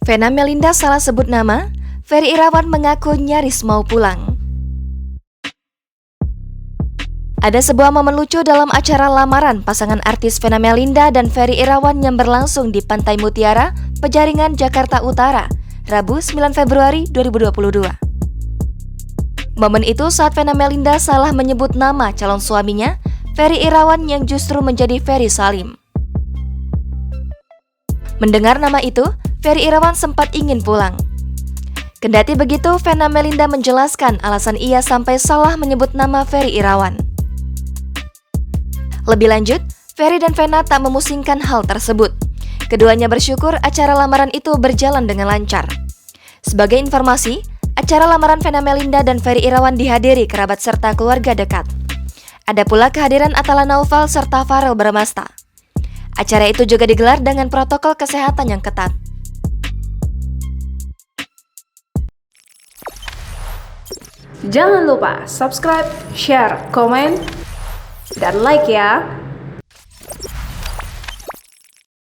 Vena Melinda salah sebut nama, Ferry Irawan mengaku nyaris mau pulang. Ada sebuah momen lucu dalam acara lamaran pasangan artis Vena Melinda dan Ferry Irawan yang berlangsung di Pantai Mutiara, Penjaringan, Jakarta Utara, Rabu 9 Februari 2022. Momen itu saat Vena Melinda salah menyebut nama calon suaminya, Ferry Irawan, yang justru menjadi Ferry Salim. Mendengar nama itu, Ferry Irawan sempat ingin pulang. Kendati begitu, Vena Melinda menjelaskan alasan ia sampai salah menyebut nama Ferry Irawan. Lebih lanjut, Ferry dan Vena tak memusingkan hal tersebut. Keduanya bersyukur acara lamaran itu berjalan dengan lancar. Sebagai informasi, acara lamaran Vena Melinda dan Ferry Irawan dihadiri kerabat serta keluarga dekat. Ada pula kehadiran Atala Naufal serta Farel Bramasta. Acara itu juga digelar dengan protokol kesehatan yang ketat. Jangan lupa subscribe, share, komen, dan like ya!